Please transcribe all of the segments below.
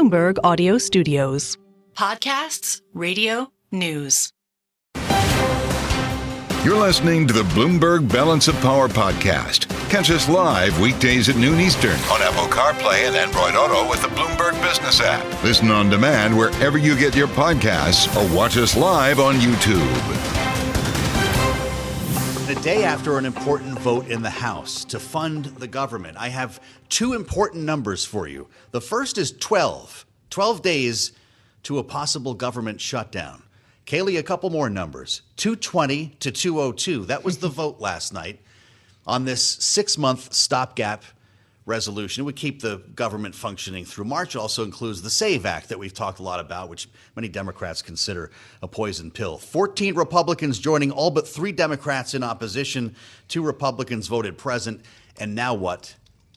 Bloomberg Audio Studios. Podcasts, radio, news. You're listening to the Bloomberg Balance of Power podcast. Catch us live weekdays at noon Eastern on Apple CarPlay and Android Auto with the Bloomberg Business app. Listen on demand wherever you get your podcasts or watch us live on YouTube. The day after an important vote in the House to fund the government, I have two important numbers for you. The first is 12 days to a possible government shutdown. Kailey, a couple more numbers, 220 to 202. That was the vote last night on this 6-month stopgap resolution. It would keep the government functioning through March. It also includes the SAVE Act that we've talked a lot about, which many Democrats consider a poison pill. 14 Republicans joining all but 3 Democrats in opposition. 2 Republicans voted present. And now what?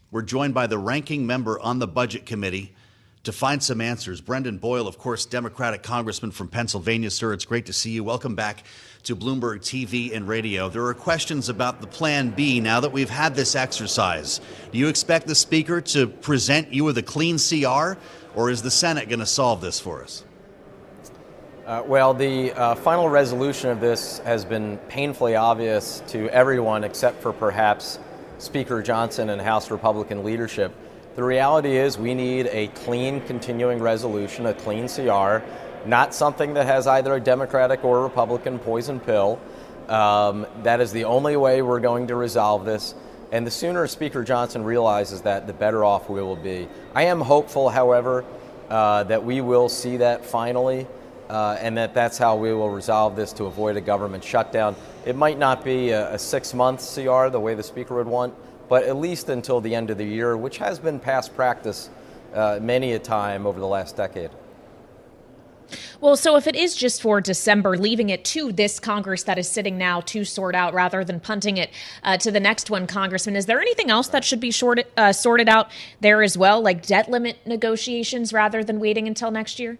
We're joined by the ranking member on the Budget Committee to find some answers. Brendan Boyle, of course, Democratic Congressman from Pennsylvania. Sir, it's great to see you. Welcome back to Bloomberg TV and radio. There are questions about the Plan B now that we've had this exercise. Do you expect the Speaker to present you with a clean CR, or is the Senate going to solve this for us? Well, the final resolution of this has been painfully obvious to everyone except for perhaps Speaker Johnson and House Republican leadership. The reality is we need a clean continuing resolution, a clean CR, not something that has either a Democratic or Republican poison pill. That is the only way we're going to resolve this. And the sooner Speaker Johnson realizes that, the better off we will be. I am hopeful, however, that we will see that finally, and that's how we will resolve this to avoid a government shutdown. It might not be a 6-month CR the way the Speaker would want, but at least until the end of the year, which has been past practice many a time over the last decade. Well, so if it is just for December, leaving it to this Congress that is sitting now to sort out rather than punting it to the next one, Congressman, is there anything else that should be sorted out there as well, like debt limit negotiations rather than waiting until next year?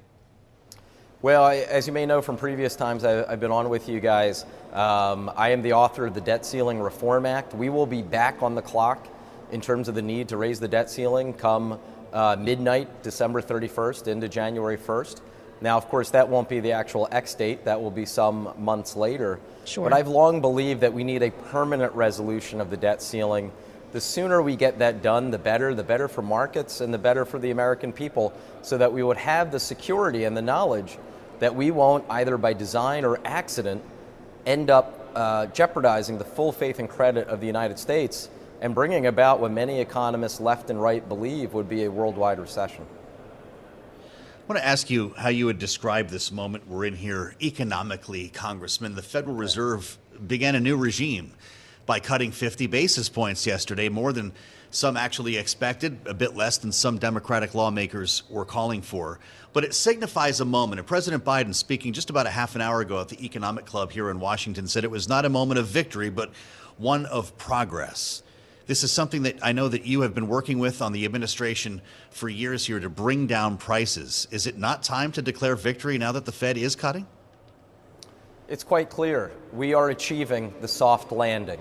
Well, as you may know from previous times I've been on with you guys, I am the author of the Debt Ceiling Reform Act. We will be back on the clock in terms of the need to raise the debt ceiling come midnight, December 31st into January 1st. Now, of course, that won't be the actual X date. That will be some months later. Sure. But I've long believed that we need a permanent resolution of the debt ceiling. The sooner we get that done, the better for markets and the better for the American people, so that we would have the security and the knowledge that we won't, either by design or accident, end up jeopardizing the full faith and credit of the United States and bringing about what many economists left and right believe would be a worldwide recession. I want to ask you how you would describe this moment we're in here economically, Congressman. The Federal Reserve began a new regime by cutting 50 basis points yesterday, more than some actually expected, a bit less than some Democratic lawmakers were calling for. But it signifies a moment. And President Biden, speaking just about a half an hour ago at the Economic Club here in Washington, said it was not a moment of victory, but one of progress. This is something that I know that you have been working with on the administration for years here to bring down prices. Is it not time to declare victory now that the Fed is cutting? It's quite clear. We are achieving the soft landing.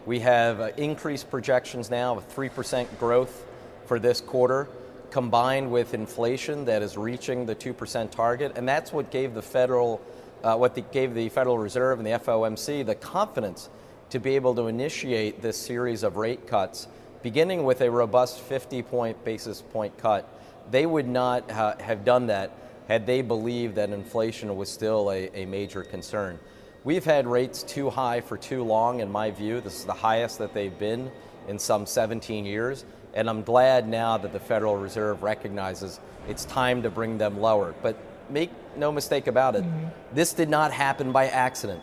We have increased projections now of 3% growth for this quarter, combined with inflation that is reaching the 2% target. And that's what gave the Federal Reserve and the FOMC the confidence to be able to initiate this series of rate cuts, beginning with a robust 50 basis point cut. They would not have done that had they believed that inflation was still a major concern. We've had rates too high for too long, in my view. This is the highest that they've been in some 17 years. And I'm glad now that the Federal Reserve recognizes it's time to bring them lower. But make no mistake about it, this did not happen by accident.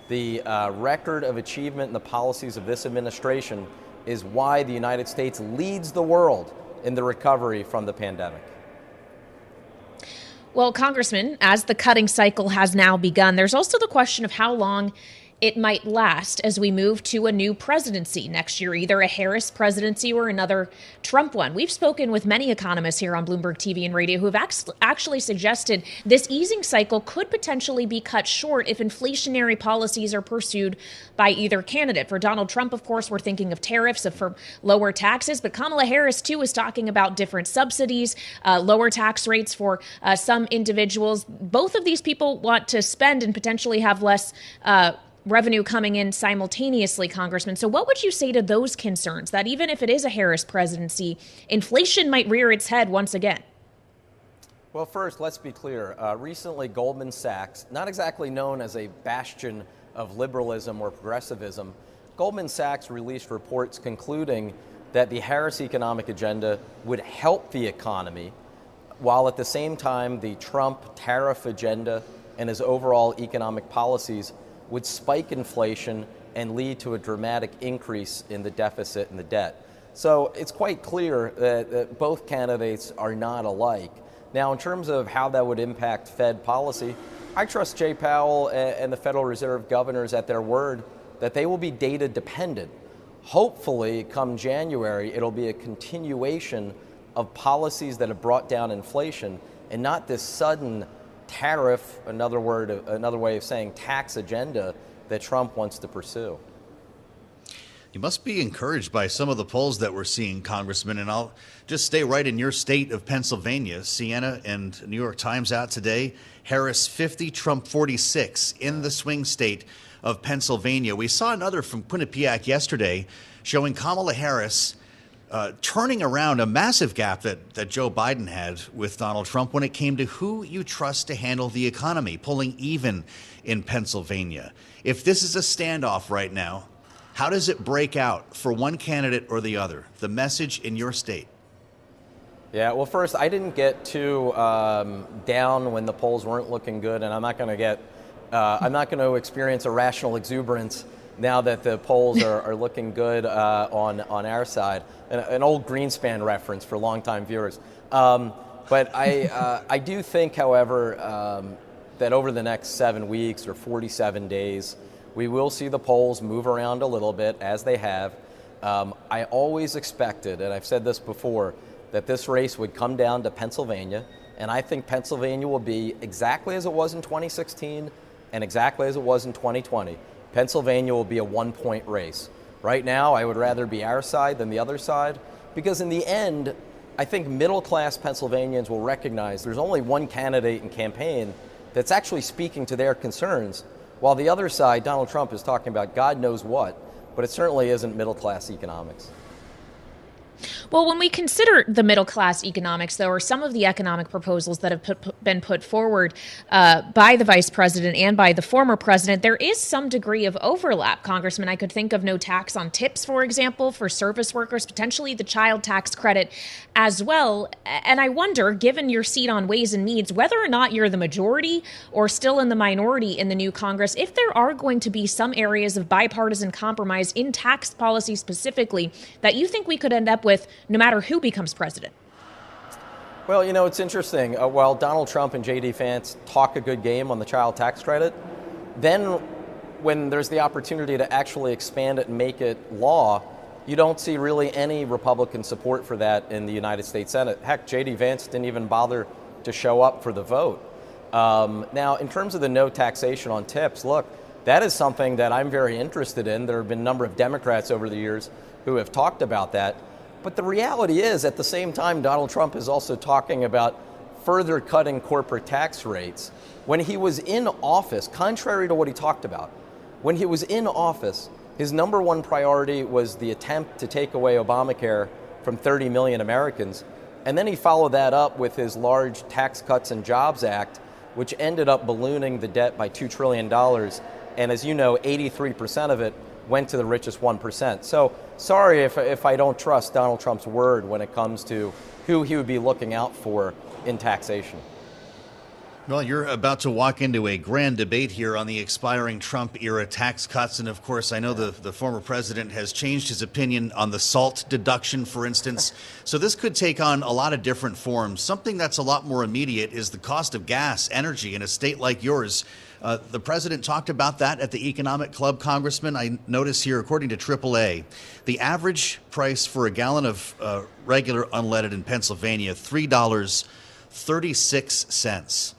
The record of achievement in the policies of this administration is why the United States leads the world in the recovery from the pandemic. Well, Congressman, as the cutting cycle has now begun, there's also the question of how long it might last as we move to a new presidency next year, either a Harris presidency or another Trump one. We've spoken with many economists here on Bloomberg TV and radio who have actually suggested this easing cycle could potentially be cut short if inflationary policies are pursued by either candidate. For Donald Trump, of course, we're thinking of tariffs, for lower taxes, but Kamala Harris, too, is talking about different subsidies, lower tax rates for some individuals. Both of these people want to spend and potentially have less revenue coming in simultaneously, Congressman. So what would you say to those concerns that even if it is a Harris presidency, inflation might rear its head once again? Well, first, let's be clear. Recently, Goldman Sachs, not exactly known as a bastion of liberalism or progressivism, Goldman Sachs released reports concluding that the Harris economic agenda would help the economy, while at the same time the Trump tariff agenda and his overall economic policies would spike inflation and lead to a dramatic increase in the deficit and the debt. So it's quite clear that both candidates are not alike. Now, in terms of how that would impact Fed policy, I trust Jay Powell and the Federal Reserve governors at their word that they will be data dependent. Hopefully, come January, it'll be a continuation of policies that have brought down inflation and not this sudden tariff, another way of saying tax agenda that Trump wants to pursue. You must be encouraged by some of the polls that we're seeing, Congressman, and I'll just stay right in your state of Pennsylvania. Siena and New York Times out today. Harris 50, Trump 46 in the swing state of Pennsylvania. We saw another from Quinnipiac yesterday showing Kamala Harris turning around a massive gap that Joe Biden had with Donald Trump when it came to who you trust to handle the economy, pulling even in Pennsylvania. If this is a standoff right now, how does it break out for one candidate or the other? The message in your state. Yeah, well, first, I didn't get too down when the polls weren't looking good, and I'm not going to experience irrational exuberance now that the polls are looking good on our side. An old Greenspan reference for longtime viewers. But I do think, however, that over the next 7 weeks or 47 days, we will see the polls move around a little bit as they have. I always expected, and I've said this before, that this race would come down to Pennsylvania, and I think Pennsylvania will be exactly as it was in 2016 and exactly as it was in 2020. Pennsylvania will be a one-point race. Right now, I would rather be our side than the other side, because in the end, I think middle-class Pennsylvanians will recognize there's only one candidate and campaign that's actually speaking to their concerns, while the other side, Donald Trump, is talking about God knows what, but it certainly isn't middle-class economics. Well, when we consider the middle class economics, though, or some of the economic proposals that have been put forward by the vice president and by the former president, there is some degree of overlap, Congressman. I could think of no tax on tips, for example, for service workers, potentially the child tax credit as well. And I wonder, given your seat on Ways and Means, whether or not you're the majority or still in the minority in the new Congress, if there are going to be some areas of bipartisan compromise in tax policy specifically that you think we could end up with no matter who becomes president. Well, you know, it's interesting. While Donald Trump and J.D. Vance talk a good game on the child tax credit, then when there's the opportunity to actually expand it and make it law, you don't see really any Republican support for that in the United States Senate. Heck, J.D. Vance didn't even bother to show up for the vote. Now, in terms of the no taxation on tips, look, that is something that I'm very interested in. There have been a number of Democrats over the years who have talked about that. But the reality is, at the same time, Donald Trump is also talking about further cutting corporate tax rates. When he was in office, contrary to what he talked about, when he was in office, his number one priority was the attempt to take away Obamacare from 30 million Americans. And then he followed that up with his large Tax Cuts and Jobs Act, which ended up ballooning the debt by $2 trillion. And as you know, 83% of it went to the richest 1%. So sorry if I don't trust Donald Trump's word when it comes to who he would be looking out for in taxation. Well, you're about to walk into a grand debate here on the expiring Trump-era tax cuts. And, of course, I know the former president has changed his opinion on the SALT deduction, for instance. So this could take on a lot of different forms. Something that's a lot more immediate is the cost of gas, energy in a state like yours. The president talked about that at the Economic Club, Congressman. I notice here, according to AAA, the average price for a gallon of regular unleaded in Pennsylvania, $3.36.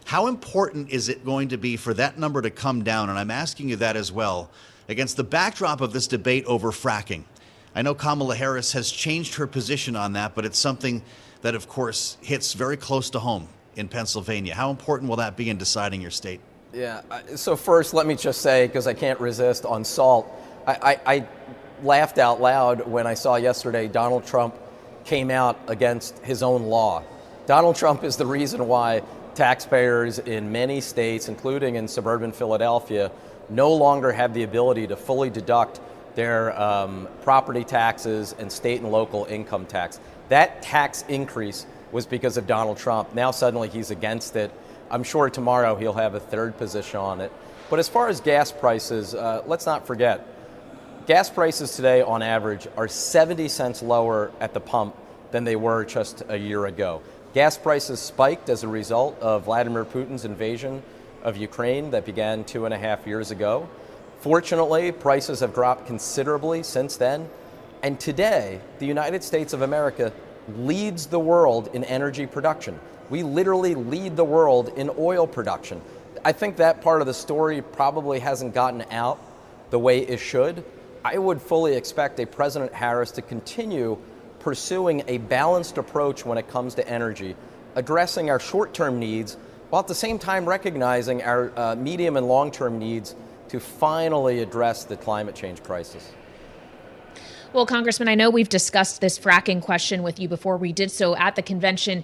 How important is it going to be for that number to come down? And I'm asking you that as well, against the backdrop of this debate over fracking. I know Kamala Harris has changed her position on that, but it's something that, of course, hits very close to home in Pennsylvania. How important will that be in deciding your state? Yeah, so first, let me just say, because I can't resist on salt, I laughed out loud when I saw yesterday Donald Trump came out against his own law. Donald Trump is the reason why taxpayers in many states, including in suburban Philadelphia, no longer have the ability to fully deduct their property taxes and state and local income tax. That tax increase was because of Donald Trump. Now suddenly he's against it. I'm sure tomorrow he'll have a third position on it. But as far as gas prices, let's not forget, gas prices today on average are 70 cents lower at the pump than they were just a year ago. Gas prices spiked as a result of Vladimir Putin's invasion of Ukraine that began 2.5 years ago. Fortunately, prices have dropped considerably since then. And today, the United States of America leads the world in energy production. We literally lead the world in oil production. I think that part of the story probably hasn't gotten out the way it should. I would fully expect a President Harris to continue pursuing a balanced approach when it comes to energy, addressing our short-term needs, while at the same time recognizing our medium and long-term needs to finally address the climate change crisis. Well, Congressman, I know we've discussed this fracking question with you before. We did so at the convention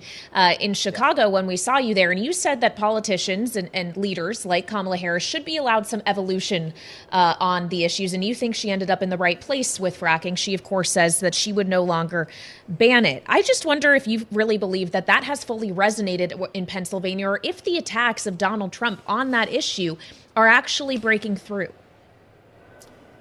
in Chicago when we saw you there. And you said that politicians and leaders like Kamala Harris should be allowed some evolution on the issues. And you think she ended up in the right place with fracking. She, of course, says that she would no longer ban it. I just wonder if you really believe that that has fully resonated in Pennsylvania, or if the attacks of Donald Trump on that issue are actually breaking through.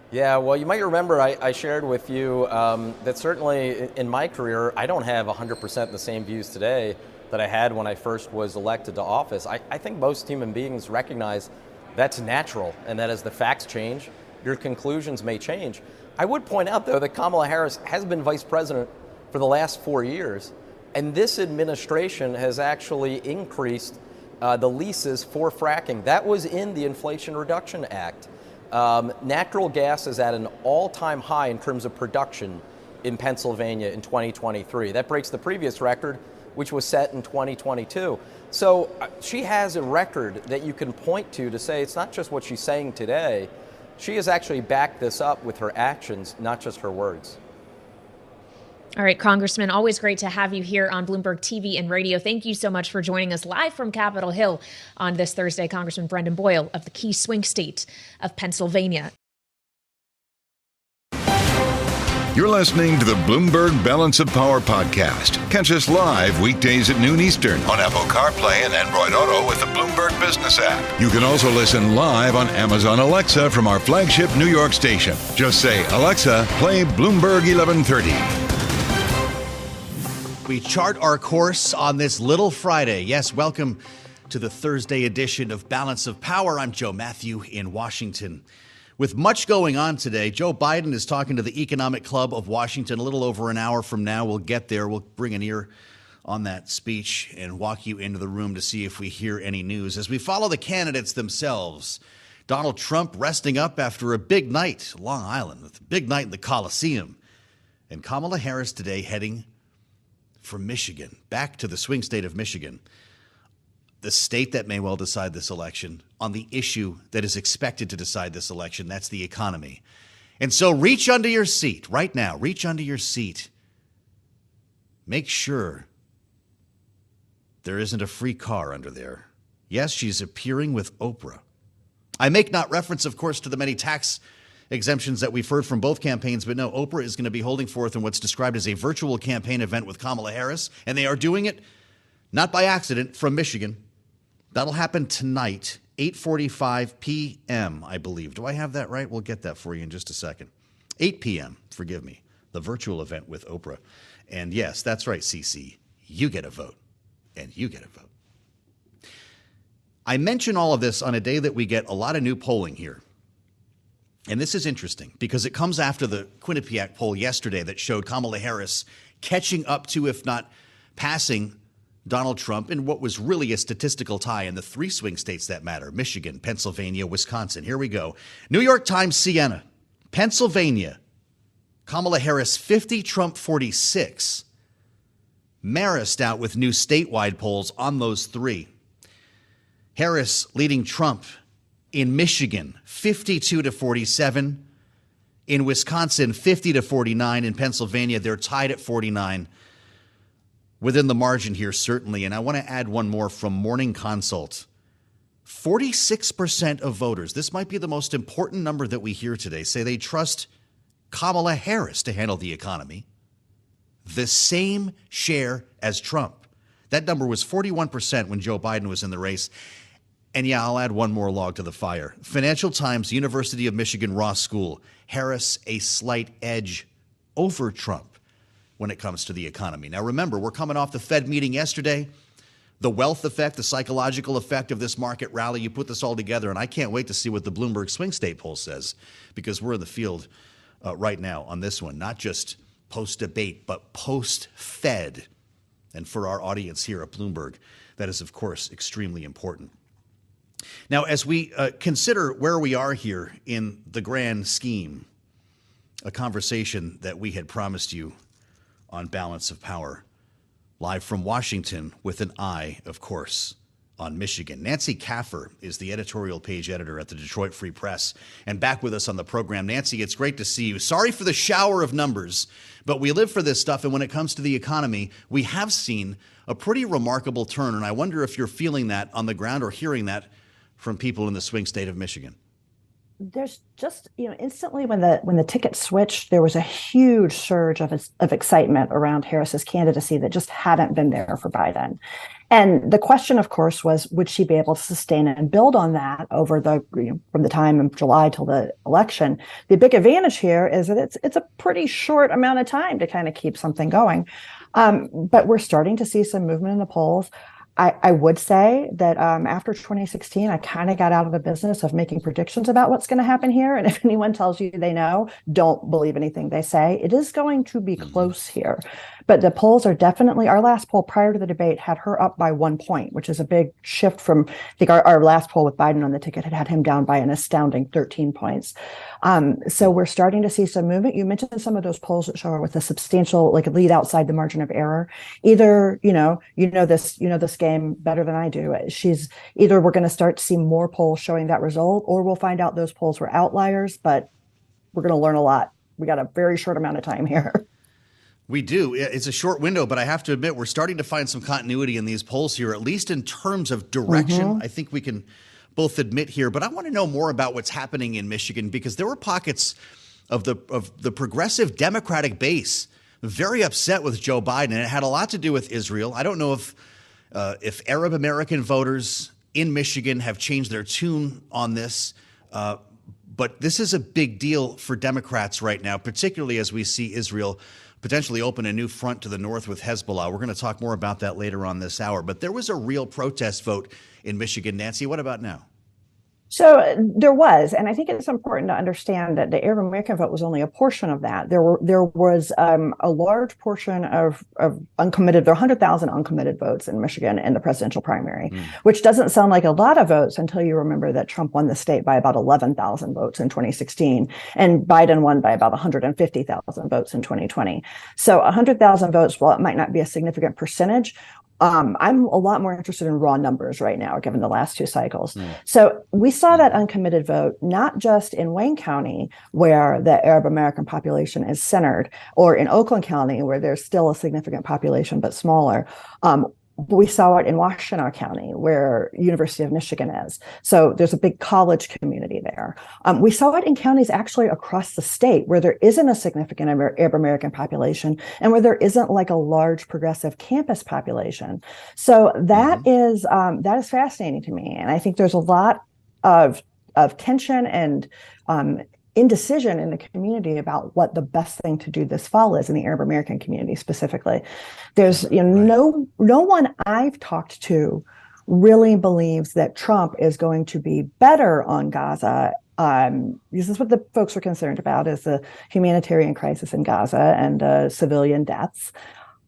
Yeah, well, you might remember I shared with you that certainly in my career, I don't have 100% the same views today that I had when I first was elected to office. I think most human beings recognize that's natural, and that as the facts change, your conclusions may change. I would point out, though, that Kamala Harris has been vice president for the last 4 years, and this administration has actually increased the leases for fracking. That was in the Inflation Reduction Act. Natural gas is at an all-time high in terms of production in Pennsylvania in 2023. That breaks the previous record, which was set in 2022. So she has a record that you can point to say it's not just what she's saying today. She has actually backed this up with her actions, not just her words. All right, Congressman, always great to have you here on Bloomberg TV and radio. Thank you so much for joining us live from Capitol Hill on this Thursday. Congressman Brendan Boyle of the key swing state of Pennsylvania. You're listening to the Bloomberg Balance of Power podcast. Catch us live weekdays at noon Eastern on Apple CarPlay and Android Auto with the Bloomberg Business app. You can also listen live on Amazon Alexa from our flagship New York station. Just say, Alexa, play Bloomberg 1130. We chart our course on this little Friday. Yes, welcome to the Thursday edition of Balance of Power. I'm Joe Mathieu in Washington. With much going on today, Joe Biden is talking to the Economic Club of Washington a little over an hour from now. We'll get there. We'll bring an ear on that speech and walk you into the room to see if we hear any news. As we follow the candidates themselves, Donald Trump resting up after a big night, Long Island, with a big night in the Coliseum. And Kamala Harris today heading from Michigan, back to the swing state of Michigan, the state that may well decide this election on the issue that is expected to decide this election. That's the economy. And so reach under your seat right now. Reach under your seat. Make sure there isn't a free car under there. Yes, she's appearing with Oprah. I make not reference, of course, to the many tax exemptions that we've heard from both campaigns, but no, Oprah is going to be holding forth in what's described as a virtual campaign event with Kamala Harris, and they are doing it not by accident from Michigan. That'll happen tonight, 8:45 p.m., I believe. Do I have that right? We'll get that for you in just a second. 8 p.m., forgive me, the virtual event with Oprah. And yes, that's right, CC, you get a vote, and you get a vote. I mention all of this on a day that we get a lot of new polling here. And this is interesting because it comes after the Quinnipiac poll yesterday that showed Kamala Harris catching up to, if not passing, Donald Trump in what was really a statistical tie in the 3 swing states that matter: Michigan, Pennsylvania, Wisconsin. Here we go. New York Times, Siena, Pennsylvania, Kamala Harris 50, Trump 46. Marist out with new statewide polls on those 3. Harris leading Trump in Michigan, 52 to 47. In Wisconsin, 50 to 49. In Pennsylvania, they're tied at 49. Within the margin here, certainly. And I want to add one more from Morning Consult. 46% of voters, this might be the most important number that we hear today, say they trust Kamala Harris to handle the economy. The same share as Trump. That number was 41% when Joe Biden was in the race. And yeah, I'll add one more log to the fire. Financial Times, University of Michigan Ross School, Harris a slight edge over Trump when it comes to the economy. Now remember, we're coming off the Fed meeting yesterday. The wealth effect, the psychological effect of this market rally, you put this all together, and I can't wait to see what the Bloomberg swing state poll says, because we're in the field right now on this one, not just post-debate, but post-Fed. And for our audience here at Bloomberg, that is, of course, extremely important. Now, as we consider where we are here in the grand scheme, a conversation that we had promised you on Balance of Power, live from Washington with an eye, of course, on Michigan. Nancy Kaffer is the editorial page editor at the Detroit Free Press, and back with us on the program. Nancy, it's great to see you. Sorry for the shower of numbers, but we live for this stuff, and when it comes to the economy, we have seen a pretty remarkable turn, and I wonder if you're feeling that on the ground or hearing that from people in the swing state of Michigan. There's just, instantly when the ticket switched, there was a huge surge of excitement around Harris's candidacy that just hadn't been there for Biden. And the question, of course, was, would she be able to sustain and build on that over from the time of July till the election? The big advantage here is that it's a pretty short amount of time to kind of keep something going. But we're starting to see some movement in the polls. I would say that after 2016, I kind of got out of the business of making predictions about what's going to happen here. And if anyone tells you they know, don't believe anything they say. It is going to be close here. But the polls are definitely, our last poll prior to the debate had her up by 1 point, which is a big shift from, I think our last poll with Biden on the ticket had him down by an astounding 13 points. So we're starting to see some movement. You mentioned some of those polls that show her with a substantial, like a lead outside the margin of error. Either, this game better than I do. Either we're going to start to see more polls showing that result, or we'll find out those polls were outliers, but we're going to learn a lot. We got a very short amount of time here. We do. It's a short window, but I have to admit, we're starting to find some continuity in these polls here, at least in terms of direction. I think we can both admit here, but I want to know more about what's happening in Michigan, because there were pockets of the progressive Democratic base very upset with Joe Biden, and it had a lot to do with Israel. I don't know if Arab American voters in Michigan have changed their tune on this, but this is a big deal for Democrats right now, particularly as we see Israel potentially open a new front to the north with Hezbollah. We're going to talk more about that later on this hour. But there was a real protest vote in Michigan. Nancy, what about now? So there was, and I think it's important to understand that the Arab American vote was only a portion of that. There was a large portion of uncommitted. There are 100,000 uncommitted votes in Michigan in the presidential primary, which doesn't sound like a lot of votes until you remember that Trump won the state by about 11,000 votes in 2016, and Biden won by about 150,000 votes in 2020. So 100,000 votes, while it might not be a significant percentage, I'm a lot more interested in raw numbers right now, given the last 2 cycles. So we saw that uncommitted vote, not just in Wayne County, where the Arab American population is centered, or in Oakland County, where there's still a significant population, but smaller. We saw it in Washtenaw County, where University of Michigan is. So there's a big college community there. We saw it in counties actually across the state where there isn't a significant Arab American population and where there isn't like a large progressive campus population. So that is fascinating to me. And I think there's a lot of tension and indecision in the community about what the best thing to do this fall is in the Arab American community specifically. There's no one I've talked to really believes that Trump is going to be better on Gaza. This is what the folks are concerned about, is the humanitarian crisis in Gaza and civilian deaths.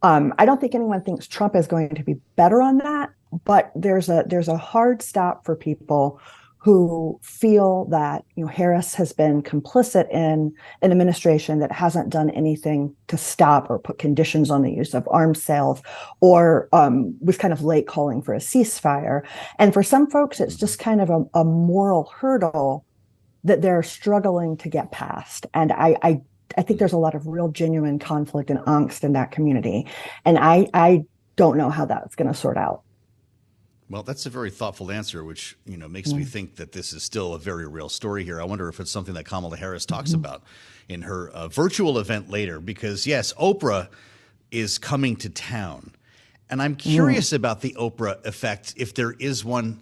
I don't think anyone thinks Trump is going to be better on that, but there's a hard stop for people who feel that Harris has been complicit in an administration that hasn't done anything to stop or put conditions on the use of arms sales, or was kind of late calling for a ceasefire. And for some folks, it's just kind of a moral hurdle that they're struggling to get past. And I think there's a lot of real genuine conflict and angst in that community. And I don't know how that's going to sort out. Well, that's a very thoughtful answer, which makes me think that this is still a very real story here. I wonder if it's something that Kamala Harris talks about in her virtual event later, because yes, Oprah is coming to town, and I'm curious about the Oprah effect, if there is one.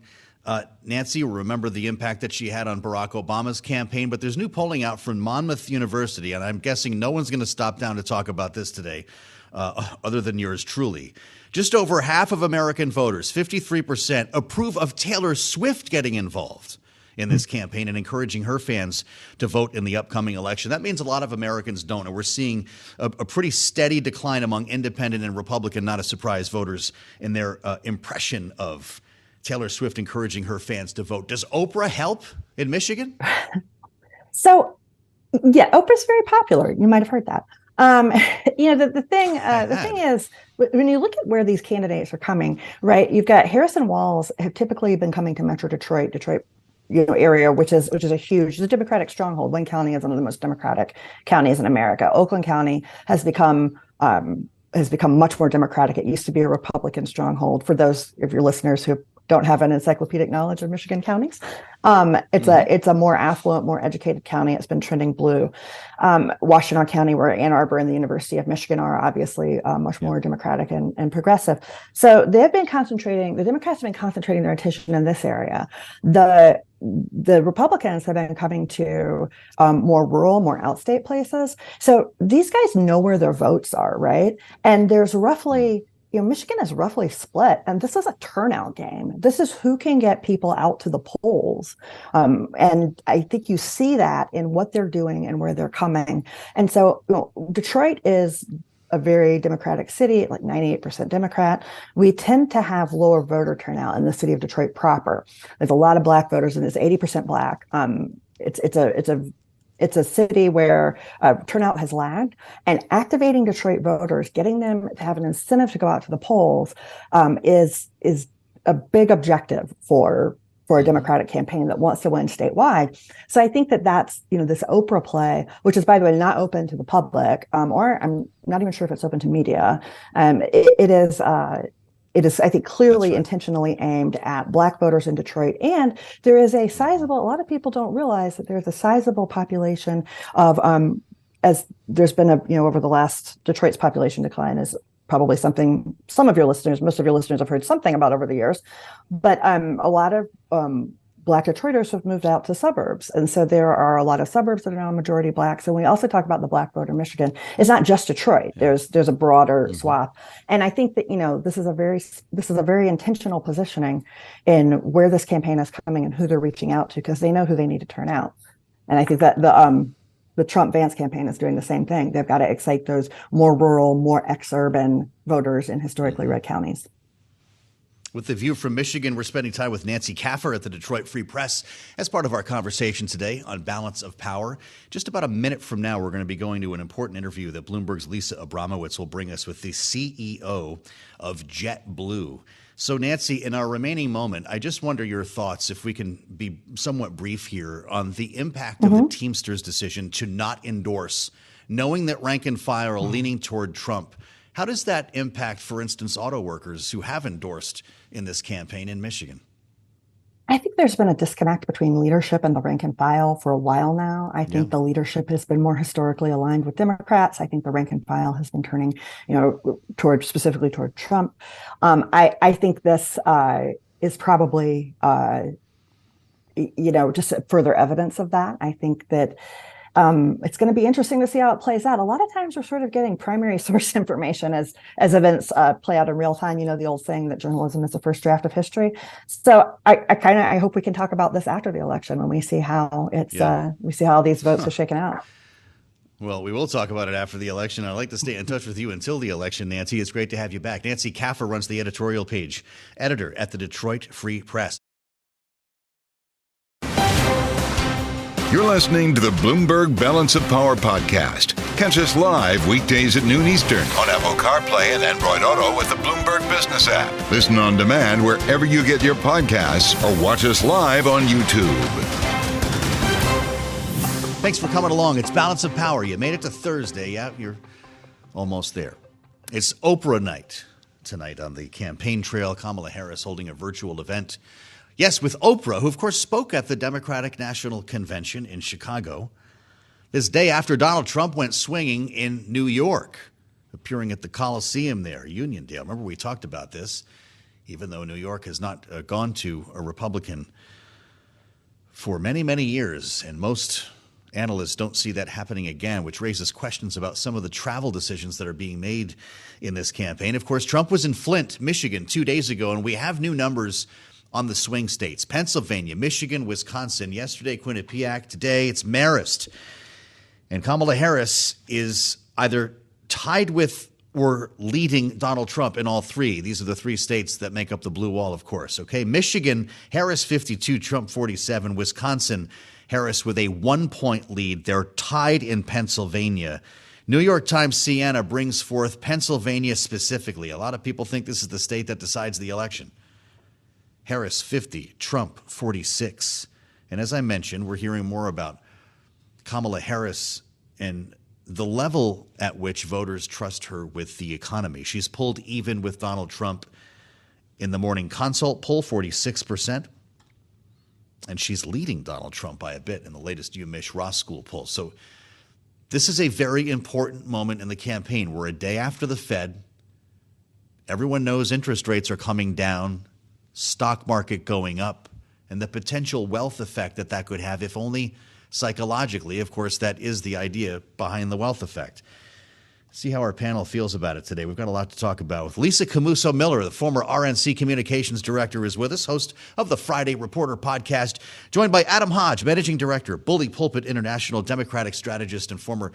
Nancy, remember the impact that she had on Barack Obama's campaign, but there's new polling out from Monmouth University, and I'm guessing no one's going to stop down to talk about this today, other than yours truly. Just over half of American voters, 53%, approve of Taylor Swift getting involved in this campaign and encouraging her fans to vote in the upcoming election. That means a lot of Americans don't, and we're seeing a pretty steady decline among independent and Republican, not a surprise, voters in their impression of Taylor Swift encouraging her fans to vote. Does Oprah help in Michigan? So, yeah, Oprah's very popular. You might have heard that. The thing is, when you look at where these candidates are coming, right? You've got Harrison Walls have typically been coming to Metro Detroit, area, which is a huge, the Democratic stronghold. Wayne County is one of the most Democratic counties in America. Oakland County has become much more Democratic. It used to be a Republican stronghold. For those of your listeners who don't have an encyclopedic knowledge of Michigan counties, it's a more affluent, more educated county. It's been trending blue. Washtenaw County, where Ann Arbor and the University of Michigan are, obviously much more Democratic and progressive. So the Democrats have been concentrating their attention in this area. The Republicans have been coming to more rural, more outstate places. So these guys know where their votes are, right? And there's roughly, Michigan is roughly split, and this is a turnout game. This is who can get people out to the polls. And I think you see that in what they're doing and where they're coming. And so Detroit is a very Democratic city, like 98% Democrat. We tend to have lower voter turnout in the city of Detroit proper. There's a lot of Black voters, and it's 80% Black. It's a city where turnout has lagged, and activating Detroit voters, getting them to have an incentive to go out to the polls, is a big objective for a Democratic campaign that wants to win statewide. So I think that's this Oprah play, which is, by the way, not open to the public, or I'm not even sure if it's open to media. It is, I think, clearly intentionally aimed at Black voters in Detroit. And there is a lot of people don't realize that there's a sizable population of, as there's been over the last, Detroit's population decline is probably something most of your listeners have heard something about over the years. But a lot of Black Detroiters have moved out to suburbs. And so there are a lot of suburbs that are now majority Black. So when we also talk about the Black vote in Michigan, it's not just Detroit. There's a broader swath. And I think that, this is a very intentional positioning in where this campaign is coming and who they're reaching out to, because they know who they need to turn out. And I think that the Trump-Vance campaign is doing the same thing. They've got to excite those more rural, more ex-urban voters in historically red counties. With The View from Michigan, we're spending time with Nancy Kaffer at the Detroit Free Press as part of our conversation today on balance of power. Just about a minute from now, we're going to be going to an important interview that Bloomberg's Lisa Abramowitz will bring us with the CEO of JetBlue. So, Nancy, in our remaining moment, I just wonder your thoughts, if we can be somewhat brief here, on the impact of the Teamsters' decision to not endorse, knowing that rank and file are leaning toward Trump. How does that impact, for instance, auto workers who have endorsed in this campaign in Michigan? I think there's been a disconnect between leadership and the rank and file for a while now. I think the leadership has been more historically aligned with Democrats. I think the rank and file has been turning, specifically toward Trump. I think this is probably, just further evidence of that. I think that It's going to be interesting to see how it plays out. A lot of times we're sort of getting primary source information as events play out in real time. The old saying that journalism is the first draft of history. So I hope we can talk about this after the election when we see how we see how these votes are shaken out. Well, we will talk about it after the election. I'd like to stay in touch with you until the election, Nancy. It's great to have you back. Nancy Kaffer runs the editorial page, editor at the Detroit Free Press. You're listening to the Bloomberg Balance of Power podcast. Catch us live weekdays at noon Eastern on Apple CarPlay and Android Auto with the Bloomberg Business app. Listen on demand wherever you get your podcasts or watch us live on YouTube. Thanks for coming along. It's Balance of Power. You made it to Thursday. Yeah, you're almost there. It's Oprah night tonight on the campaign trail. Kamala Harris holding a virtual event. Yes, with Oprah, who, of course, spoke at the Democratic National Convention in Chicago. This day after Donald Trump went swinging in New York, appearing at the Coliseum there, Uniondale. Remember, we talked about this, even though New York has not gone to a Republican for many, many years, and most analysts don't see that happening again, which raises questions about some of the travel decisions that are being made in this campaign. Of course, Trump was in Flint, Michigan 2 days ago, and we have new numbers on the swing states. Pennsylvania, Michigan, Wisconsin. Yesterday, Quinnipiac. Today, it's Marist. And Kamala Harris is either tied with or leading Donald Trump in all three. These are the three states that make up the blue wall, of course. Okay, Michigan, Harris 52, Trump 47. Wisconsin, Harris with a 1-point lead. They're tied in Pennsylvania. New York Times Siena brings forth Pennsylvania specifically. A lot of people think this is the state that decides the election. Harris 50, Trump 46. And as I mentioned, we're hearing more about Kamala Harris and the level at which voters trust her with the economy. She's pulled even with Donald Trump in the Morning Consult poll, 46%. And she's leading Donald Trump by a bit in the latest UMich Ross School poll. So this is a very important moment in the campaign. We're a day after the Fed. Everyone knows interest rates are coming down, stock market going up, and the potential wealth effect that could have, if only psychologically. Of course, that is the idea behind the wealth effect. See how our panel feels about it today. We've got a lot to talk about. With Lisa Camooso Miller, the former RNC communications director, is with us, host of the Friday Reporter podcast, joined by Adam Hodge, managing director, Bully Pulpit International, Democratic strategist, and former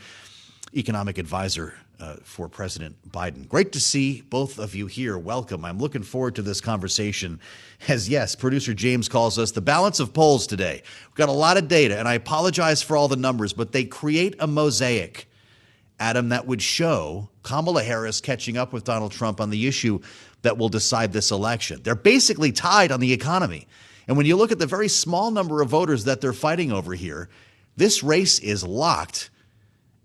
economic advisor for President Biden. Great to see both of you here. Welcome. I'm looking forward to this conversation. As yes, producer James calls us the balance of polls today. We've got a lot of data, and I apologize for all the numbers, but they create a mosaic, Adam, that would show Kamala Harris catching up with Donald Trump on the issue that will decide this election. They're basically tied on the economy. And when you look at the very small number of voters that they're fighting over here, this race is locked.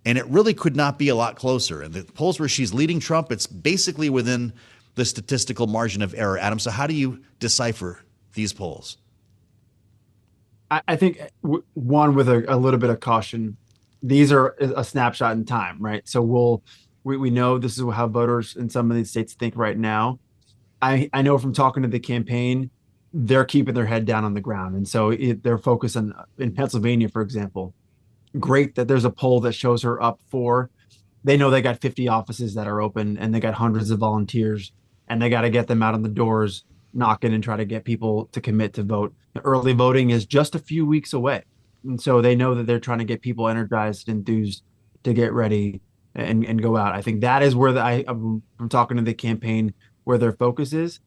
And it really could not be a lot closer. And the polls where she's leading Trump, it's basically within the statistical margin of error. Adam, so how do you decipher these polls? I think, one, with a little bit of caution, these are a snapshot in time, right? So we know this is how voters in some of these states think right now. I know from talking to the campaign, they're keeping their head down on the ground. And so they're focused on, in Pennsylvania, for example, great that there's a poll that shows her up 4. They know they got 50 offices that are open and they got hundreds of volunteers and they got to get them out on the doors, knocking and try to get people to commit to vote. The early voting is just a few weeks away. And so they know that they're trying to get people energized, enthused to get ready and go out. I think that is where I'm talking to the campaign, where their focus is.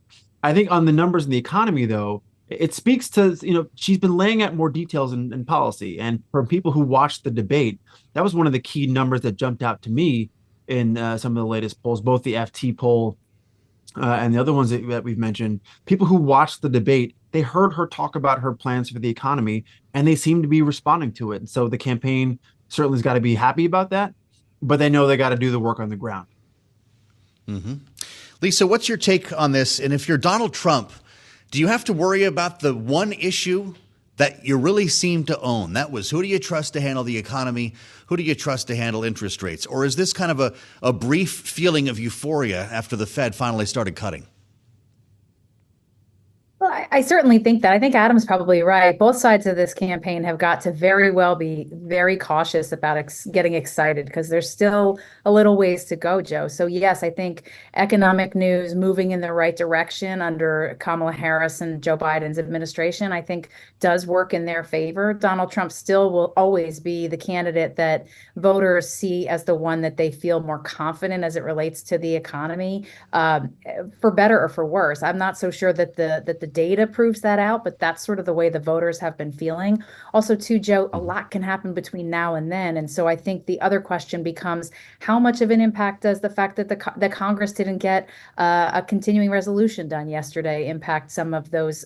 I think on the numbers in the economy, though, it speaks to, she's been laying out more details in policy. And for people who watched the debate, that was one of the key numbers that jumped out to me in some of the latest polls, both the FT poll and the other ones that we've mentioned. People who watched the debate, they heard her talk about her plans for the economy, and they seem to be responding to it. And so the campaign certainly has got to be happy about that, but they know they got to do the work on the ground. Mm-hmm. Lisa, what's your take on this? And if you're Donald Trump, do you have to worry about the one issue that you really seem to own? That was, who do you trust to handle the economy? Who do you trust to handle interest rates? Or is this kind of a brief feeling of euphoria after the Fed finally started cutting? Well, I certainly think that. I think Adam's probably right. Both sides of this campaign have got to very well be very cautious about getting excited because there's still a little ways to go, Joe. So yes, I think economic news moving in the right direction under Kamala Harris and Joe Biden's administration, I think does work in their favor. Donald Trump still will always be the candidate that voters see as the one that they feel more confident as it relates to the economy, for better or for worse. I'm not so sure that the data proves that out, but that's sort of the way the voters have been feeling. Also, too, Joe, a lot can happen between now and then. And so I think the other question becomes how much of an impact does the fact that the Congress didn't get a continuing resolution done yesterday impact some of those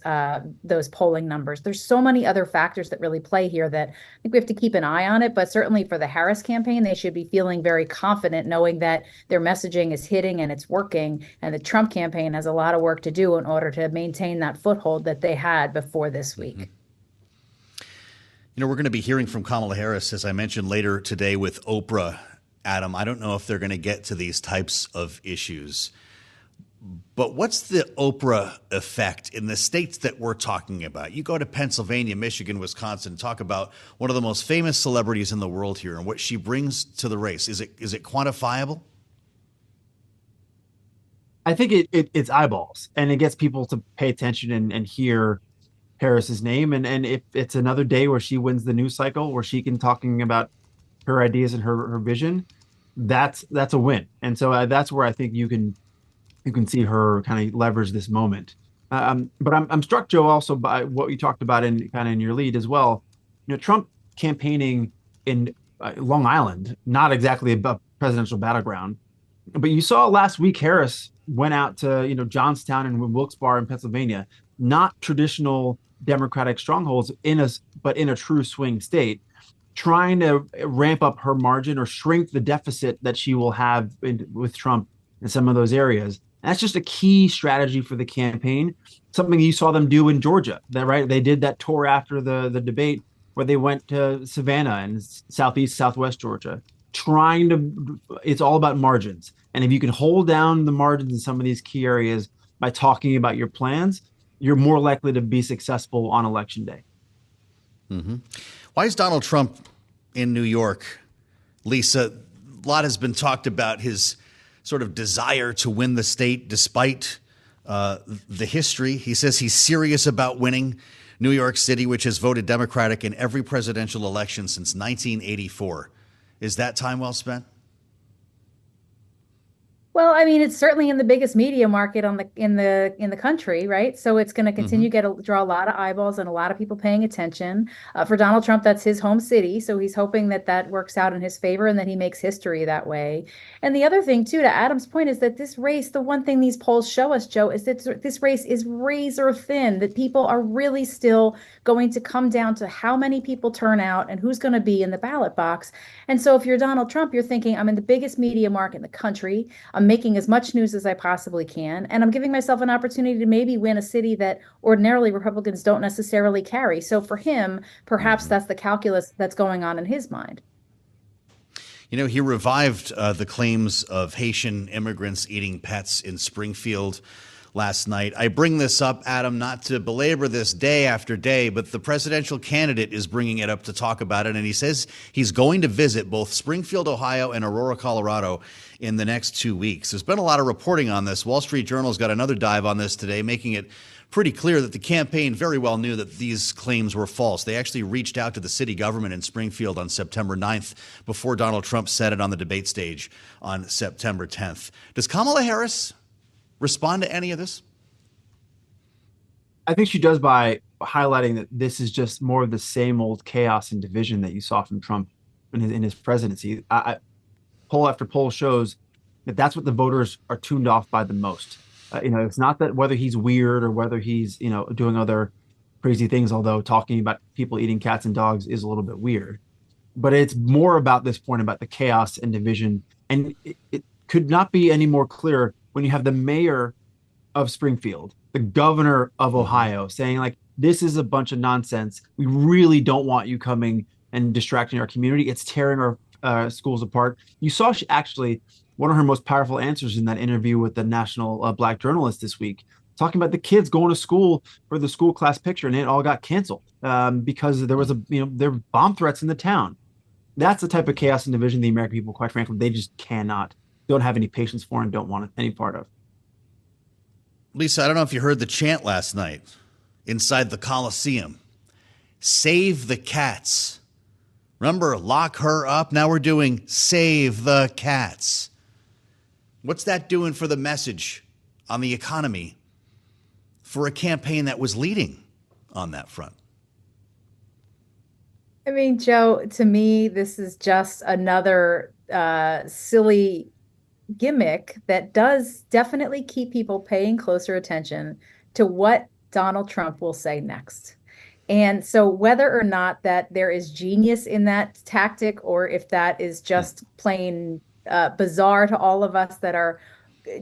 polling numbers? There's so many other factors that really play here that I think we have to keep an eye on it. But certainly for the Harris campaign, they should be feeling very confident knowing that their messaging is hitting and it's working. And the Trump campaign has a lot of work to do in order to maintain that foothold that they had before this week. You know, we're going to be hearing from Kamala Harris, as I mentioned, later today with Oprah. Adam, I don't know if they're going to get to these types of issues, but what's the Oprah effect in the states that we're talking about? You go to Pennsylvania, Michigan, Wisconsin, talk about one of the most famous celebrities in the world here and what she brings to the race. Is it quantifiable? I think it's eyeballs, and it gets people to pay attention and hear Harris's name. And if it's another day where she wins the news cycle, where she can talking about her ideas and her vision, that's a win. And so that's where I think you can see her kind of leverage this moment. But I'm struck, Joe, also by what you talked about in your lead as well. You know, Trump campaigning in Long Island, not exactly a presidential battleground, but you saw last week Harris went out to Johnstown and Wilkes-Barre in Pennsylvania, not traditional Democratic strongholds but in a true swing state, trying to ramp up her margin or shrink the deficit that she will have with Trump in some of those areas. And that's just a key strategy for the campaign. Something you saw them do in Georgia. They did that tour after the debate where they went to Savannah and southwest Georgia, it's all about margins. And if you can hold down the margins in some of these key areas by talking about your plans, you're more likely to be successful on election day. Mm-hmm. Why is Donald Trump in New York? Lisa, a lot has been talked about his sort of desire to win the state despite the history. He says he's serious about winning New York City, which has voted Democratic in every presidential election since 1984. Is that time well spent? Well, I mean, it's certainly in the biggest media market in the country, right? So it's going to continue to draw a lot of eyeballs and a lot of people paying attention. For Donald Trump, that's his home city, so he's hoping that works out in his favor and that he makes history that way. And the other thing, too, to Adam's point, is that this race, the one thing these polls show us, Joe, is that this race is razor thin, that people are really still going to come down to how many people turn out and who's going to be in the ballot box. And so if you're Donald Trump, you're thinking, I'm in the biggest media market in the country. I'm making as much news as I possibly can, and I'm giving myself an opportunity to maybe win a city that ordinarily Republicans don't necessarily carry. So for him, perhaps that's the calculus that's going on in his mind. You know, he revived the claims of Haitian immigrants eating pets in Springfield last night. I bring this up, Adam, not to belabor this day after day, but the presidential candidate is bringing it up to talk about it. And he says he's going to visit both Springfield, Ohio and Aurora, Colorado in the next 2 weeks. There's been a lot of reporting on this. Wall Street Journal's got another dive on this today, making it pretty clear that the campaign very well knew that these claims were false. They actually reached out to the city government in Springfield on September 9th before Donald Trump said it on the debate stage on September 10th. Does Kamala Harris respond to any of this? I think she does by highlighting that this is just more of the same old chaos and division that you saw from Trump in his presidency. Poll after poll shows that that's what the voters are tuned off by the most. It's not that whether he's weird or whether he's doing other crazy things, although talking about people eating cats and dogs is a little bit weird. But it's more about this point about the chaos and division. And it could not be any more clear when you have the mayor of Springfield, the governor of Ohio saying, like, this is a bunch of nonsense. We really don't want you coming and distracting our community. It's tearing our schools apart. You saw actually one of her most powerful answers in that interview with the national black journalist this week talking about the kids going to school for the school class picture, and it all got canceled because there was there were bomb threats in the town. That's the type of chaos and division the American people, quite frankly, they just don't have any patience for and don't want any part of. Lisa, I don't know if you heard the chant last night inside the Coliseum. Save the cats. Remember, lock her up. Now we're doing save the cats. What's that doing for the message on the economy for a campaign that was leading on that front? I mean, Joe, to me, this is just another silly gimmick that does definitely keep people paying closer attention to what Donald Trump will say next. And so whether or not that there is genius in that tactic, or if that is just plain bizarre to all of us that are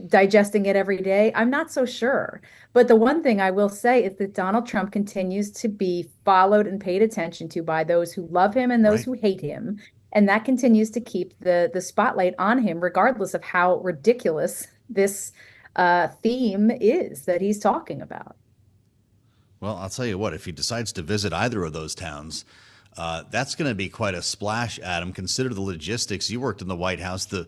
digesting it every day, I'm not so sure. But the one thing I will say is that Donald Trump continues to be followed and paid attention to by those who love him and those who hate him. And that continues to keep the spotlight on him, regardless of how ridiculous this theme is that he's talking about. Well, I'll tell you what, if he decides to visit either of those towns, that's going to be quite a splash, Adam. Consider the logistics. You worked in the White House. The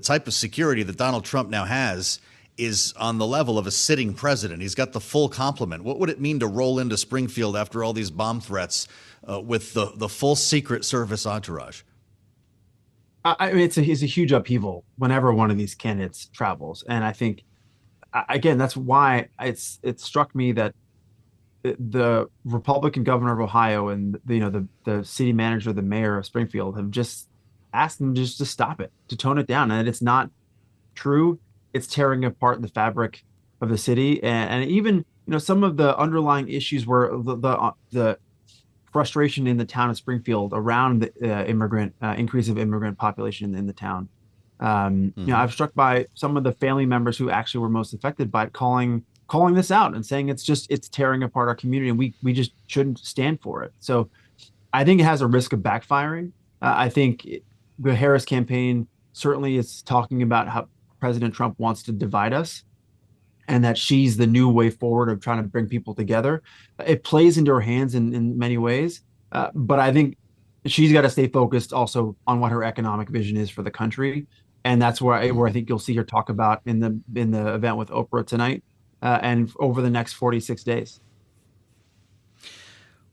type of security that Donald Trump now has is on the level of a sitting president. He's got the full complement. What would it mean to roll into Springfield after all these bomb threats with the full Secret Service entourage? I mean, it's a huge upheaval whenever one of these candidates travels. And I think, again, that's why it struck me that the Republican governor of Ohio and the city manager, the mayor of Springfield, have just asked them just to stop it, to tone it down. And it's not true. It's tearing apart the fabric of the city. And even, some of the underlying issues were the frustration in the town of Springfield around the increase of immigrant population in the town. I've struck by some of the family members who actually were most affected by it calling this out and saying it's tearing apart our community, and we just shouldn't stand for it. So I think it has a risk of backfiring. I think the Harris campaign certainly is talking about how President Trump wants to divide us, and that she's the new way forward of trying to bring people together. It plays into her hands in many ways, but I think she's got to stay focused also on what her economic vision is for the country, and that's where I think you'll see her talk about in the event with Oprah tonight and over the next 46 days.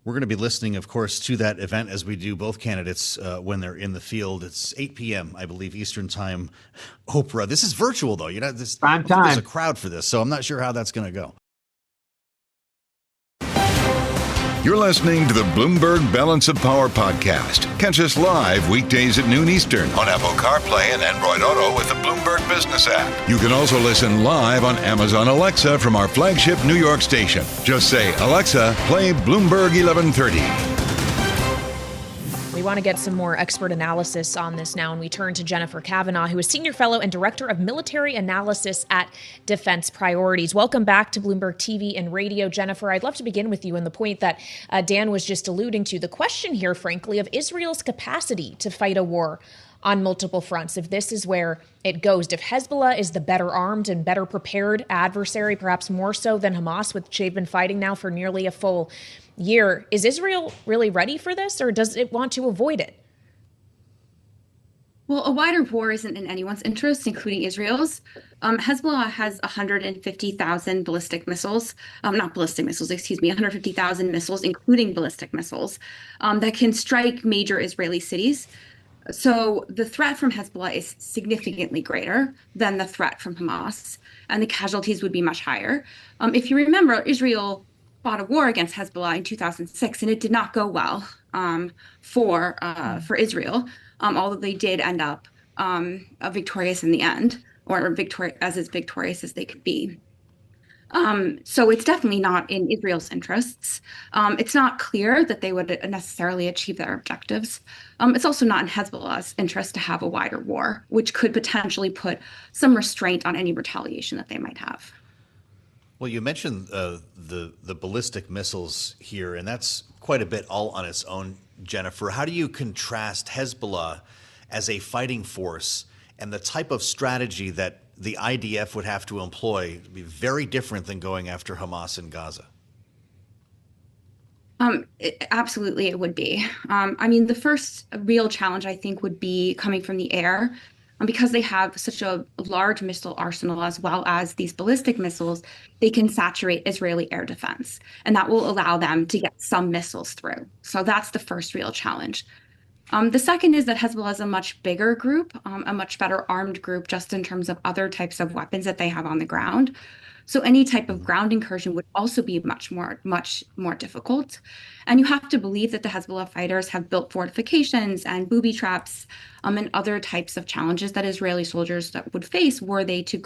We're going to be listening, of course, to that event as we do both candidates when they're in the field. It's 8 p.m., I believe, Eastern time. Oprah. This is virtual, though. Prime time. There's a crowd for this, so I'm not sure how that's going to go. You're listening to the Bloomberg Balance of Power podcast. Catch us live weekdays at noon Eastern on Apple CarPlay and Android Auto with the Bloomberg Business app. You can also listen live on Amazon Alexa from our flagship New York station. Just say, Alexa, play Bloomberg 1130. We want to get some more expert analysis on this now, and we turn to Jennifer Kavanagh, who is Senior Fellow and Director of Military Analysis at Defense Priorities. Welcome back to Bloomberg TV and Radio, Jennifer. I'd love to begin with you on the point that Dan was just alluding to. The question here, frankly, of Israel's capacity to fight a war on multiple fronts. If this is where it goes, if Hezbollah is the better armed and better prepared adversary, perhaps more so than Hamas, which they've been fighting now for nearly a full year, is Israel really ready for this, or does it want to avoid it? Well, a wider war isn't in anyone's interest, including Israel's. Hezbollah has 150,000 ballistic missiles, 150,000 missiles, including ballistic missiles, that can strike major Israeli cities. So the threat from Hezbollah is significantly greater than the threat from Hamas, and the casualties would be much higher. If you remember, Israel fought a war against Hezbollah in 2006, and it did not go well for Israel, although they did end up victorious in the end, or as victorious as they could be. So it's definitely not in Israel's interests. It's not clear that they would necessarily achieve their objectives. It's also not in Hezbollah's interest to have a wider war, which could potentially put some restraint on any retaliation that they might have. Well, you mentioned the ballistic missiles here, and that's quite a bit all on its own, Jennifer. How do you contrast Hezbollah as a fighting force and the type of strategy that the IDF would have to employ to be very different than going after Hamas in Gaza? Absolutely, it would be. I mean, the first real challenge, I think, would be coming from the air. Because they have such a large missile arsenal as well as these ballistic missiles, they can saturate Israeli air defense. And that will allow them to get some missiles through. So that's the first real challenge. The second is that Hezbollah is a much bigger group, a much better armed group, just in terms of other types of weapons that they have on the ground. So any type of ground incursion would also be much more difficult. And you have to believe that the Hezbollah fighters have built fortifications and booby traps and other types of challenges that Israeli soldiers that would face were they to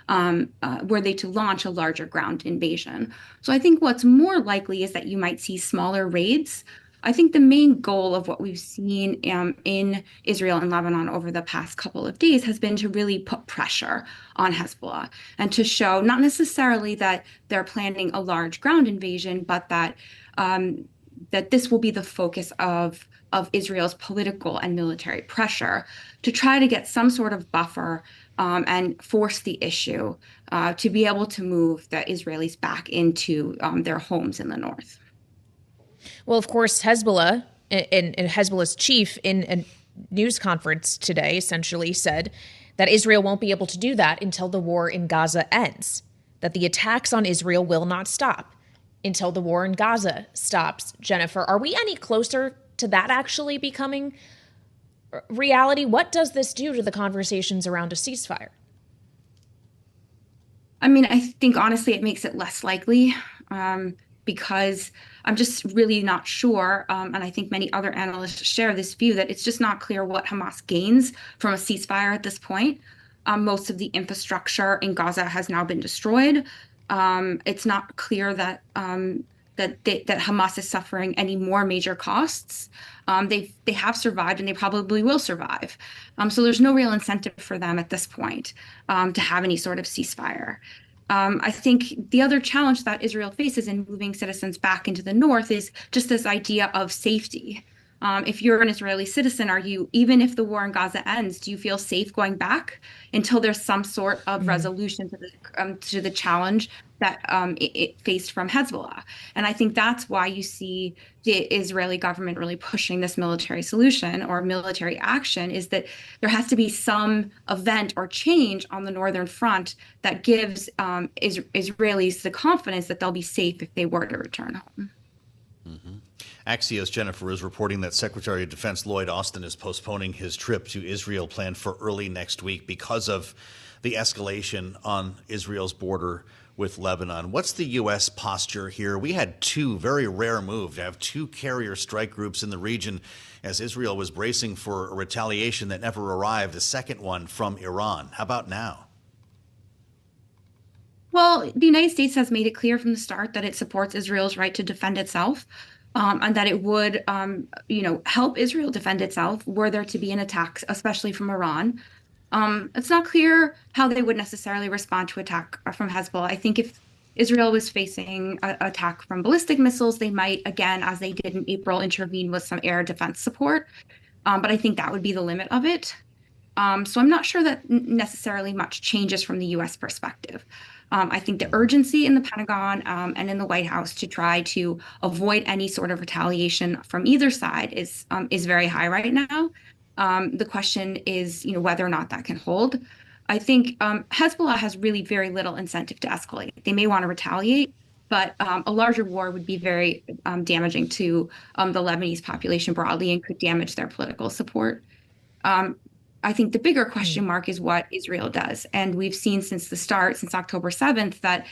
launch a larger ground invasion. So I think what's more likely is that you might see smaller raids. I think the main goal of what we've seen in Israel and Lebanon over the past couple of days has been to really put pressure on Hezbollah and to show not necessarily that they're planning a large ground invasion, but that this will be the focus of Israel's political and military pressure to try to get some sort of buffer and force the issue to be able to move the Israelis back into their homes in the north. Well, of course, Hezbollah and Hezbollah's chief in a news conference today essentially said that Israel won't be able to do that until the war in Gaza ends, that the attacks on Israel will not stop until the war in Gaza stops. Jennifer, are we any closer to that actually becoming reality? What does this do to the conversations around a ceasefire? I mean, I think honestly it makes it less likely because I'm just really not sure, and I think many other analysts share this view, that it's just not clear what Hamas gains from a ceasefire at this point. Most of the infrastructure in Gaza has now been destroyed. It's not clear that Hamas is suffering any more major costs. They have survived and they probably will survive. So there's no real incentive for them at this point to have any sort of ceasefire. I think the other challenge that Israel faces in moving citizens back into the north is just this idea of safety. If you're an Israeli citizen, even if the war in Gaza ends, do you feel safe going back until there's some sort of resolution to the challenge that it faced from Hezbollah? And I think that's why you see the Israeli government really pushing this military solution or military action, is that there has to be some event or change on the northern front that gives Israelis the confidence that they'll be safe if they were to return home. Mm-hmm. Axios, Jennifer, is reporting that Secretary of Defense Lloyd Austin is postponing his trip to Israel planned for early next week because of the escalation on Israel's border with Lebanon. What's the U.S. posture here? We had two very rare moves to have two carrier strike groups in the region as Israel was bracing for a retaliation that never arrived, a second one from Iran. How about now? Well, the United States has made it clear from the start that it supports Israel's right to defend itself. And that it would, help Israel defend itself were there to be an attack, especially from Iran. It's not clear how they would necessarily respond to attack from Hezbollah. I think if Israel was facing an attack from ballistic missiles, they might, again, as they did in April, intervene with some air defense support. But I think that would be the limit of it. So I'm not sure that necessarily much changes from the U.S. perspective. I think the urgency in the Pentagon and in the White House to try to avoid any sort of retaliation from either side is very high right now. The question is, whether or not that can hold. I think Hezbollah has really very little incentive to escalate. They may want to retaliate, but a larger war would be very damaging to the Lebanese population broadly and could damage their political support. I think the bigger question mark is what Israel does. And we've seen since the start, since October 7th, that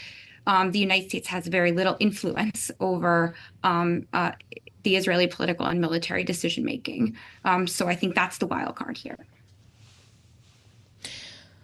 the United States has very little influence over the Israeli political and military decision making. So I think that's the wild card here.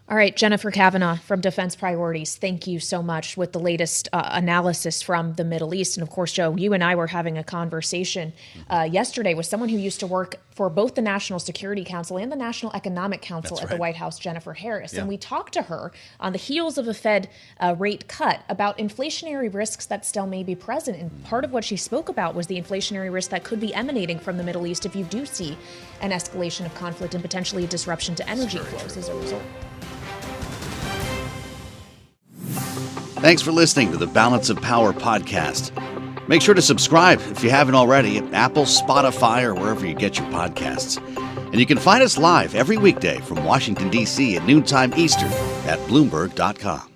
All right, Jennifer Kavanagh from Defense Priorities, thank you so much with the latest analysis from the Middle East. And of course, Joe, you and I were having a conversation yesterday with someone who used to work for both the National Security Council and the National Economic Council at the White House, Jennifer Harris. Yeah. And we talked to her on the heels of a Fed rate cut about inflationary risks that still may be present. And part of what she spoke about was the inflationary risk that could be emanating from the Middle East if you do see an escalation of conflict and potentially a disruption to energy flows as a result. Thanks for listening to the Balance of Power podcast. Make sure to subscribe if you haven't already at Apple, Spotify, or wherever you get your podcasts. And you can find us live every weekday from Washington, D.C. at noontime Eastern at Bloomberg.com.